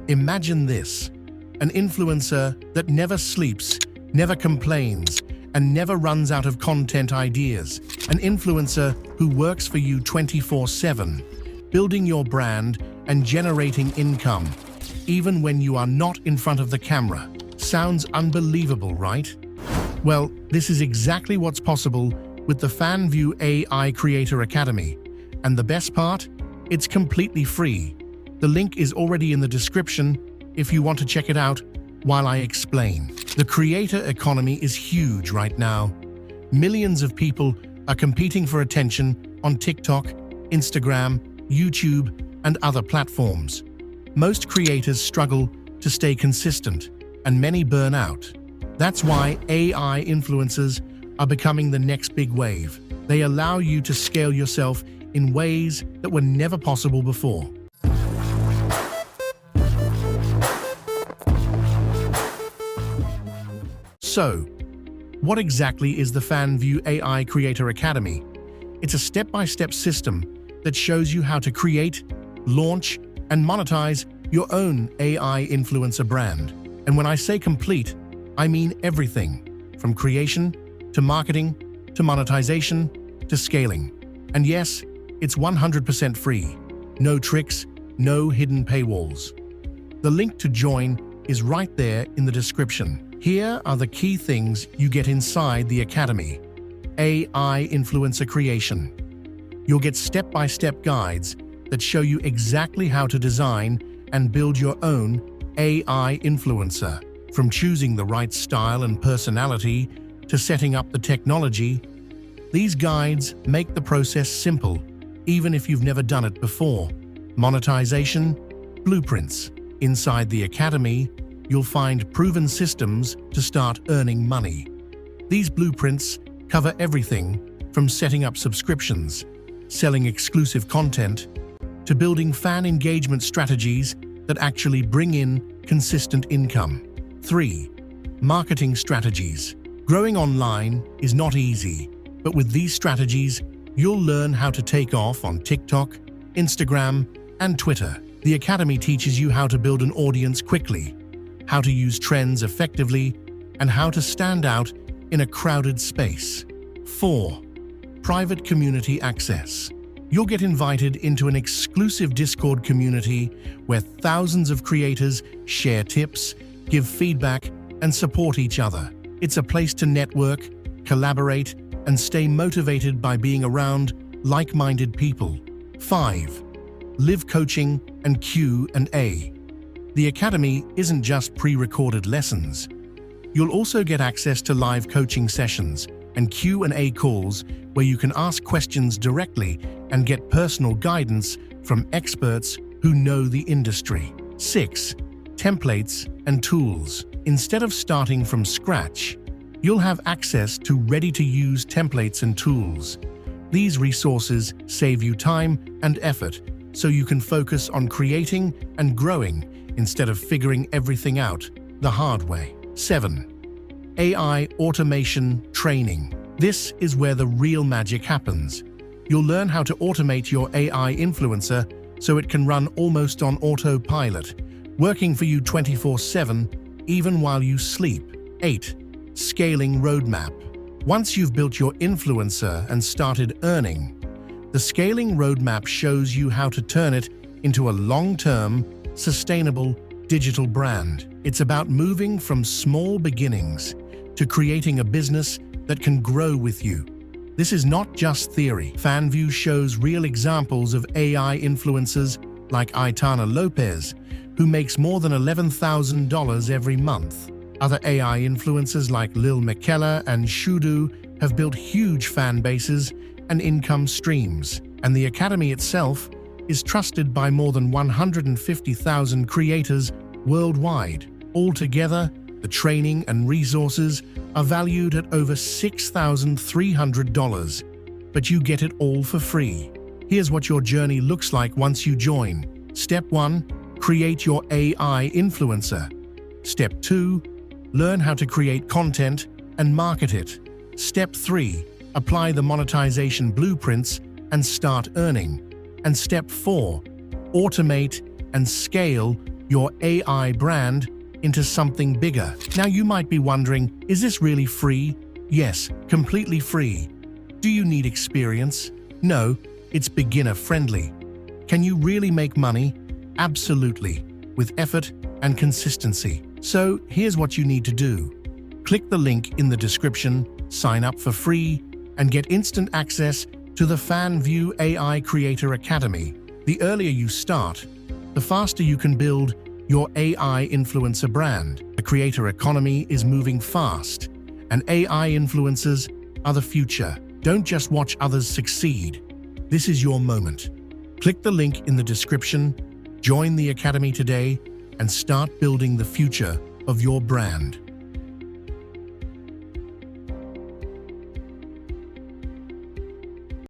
Imagine this: an influencer that never sleeps, never complains, and never runs out of content ideas. An influencer who works for you 24/7, building your brand and generating income, even when you are not in front of the camera. Sounds unbelievable, right? Well, this is exactly what's possible with the Fanvue AI Creator Academy. And the best part? It's completely free. The link is already in the description if you want to check it out while I explain. The creator economy is huge right now. Millions of people are competing for attention on TikTok, Instagram, YouTube, and other platforms. Most creators struggle to stay consistent, and many burn out. That's why AI influencers are becoming the next big wave. They allow you to scale yourself in ways that were never possible before. So, what exactly is the Fanvue AI Creator Academy? It's a step-by-step system that shows you how to create, launch, and monetize your own AI influencer brand. And when I say complete, I mean everything, from creation, to marketing, to monetization, to scaling. And yes, it's 100% free. No tricks, no hidden paywalls. The link to join is right there in the description. Here are the key things you get inside the Academy. AI influencer creation. You'll get step-by-step guides that show you exactly how to design and build your own AI influencer. From choosing the right style and personality to setting up the technology, these guides make the process simple, even if you've never done it before. Monetization, blueprints. Inside the Academy, you'll find proven systems to start earning money. These blueprints cover everything from setting up subscriptions, selling exclusive content, to building fan engagement strategies that actually bring in consistent income. 3. Marketing strategies. Growing online is not easy, but with these strategies, you'll learn how to take off on TikTok, Instagram, and Twitter. The Academy teaches you how to build an audience quickly, how to use trends effectively, and how to stand out in a crowded space. 4. Private community access. You'll get invited into an exclusive Discord community where thousands of creators share tips, give feedback, and support each other. It's a place to network, collaborate, and stay motivated by being around like-minded people. 5. Live coaching and Q&A. The Academy isn't just pre-recorded lessons. You'll also get access to live coaching sessions and Q&A calls where you can ask questions directly and get personal guidance from experts who know the industry. 6. Templates and tools. Instead of starting from scratch, you'll have access to ready-to-use templates and tools. These resources save you time and effort so you can focus on creating and growing instead of figuring everything out the hard way. 7. AI automation training. This is where the real magic happens. You'll learn how to automate your AI influencer so it can run almost on autopilot, working for you 24/7, even while you sleep. 8. Scaling roadmap. Once you've built your influencer and started earning, the scaling roadmap shows you how to turn it into a long-term, sustainable digital brand. It's about moving from small beginnings to creating a business that can grow with you. This is not just theory. Fanvue shows real examples of AI influencers like Aitana Lopez, who makes more than $11,000 every month. Other AI influencers like Lil Miquela and Shudu have built huge fan bases and income streams, and the Academy itself is trusted by more than 150,000 creators worldwide. Altogether, the training and resources are valued at over $6,300, but you get it all for free. Here's what your journey looks like once you join. Step 1. Create your AI influencer. Step 2. Learn how to create content and market it. Step 3. Apply the monetization blueprints and start earning. And Step 4. Automate and scale your AI brand into something bigger. Now you might be wondering, is this really free? Yes, completely free. Do you need experience? No, it's beginner-friendly. Can you really make money? Absolutely, with effort and consistency. So here's what you need to do. Click the link in the description, sign up for free, and get instant access to the Fanvue AI Creator Academy. The earlier you start, the faster you can build your AI influencer brand. The creator economy is moving fast, and AI influencers are the future. Don't just watch others succeed. This is your moment. Click the link in the description, join the Academy today, and start building the future of your brand.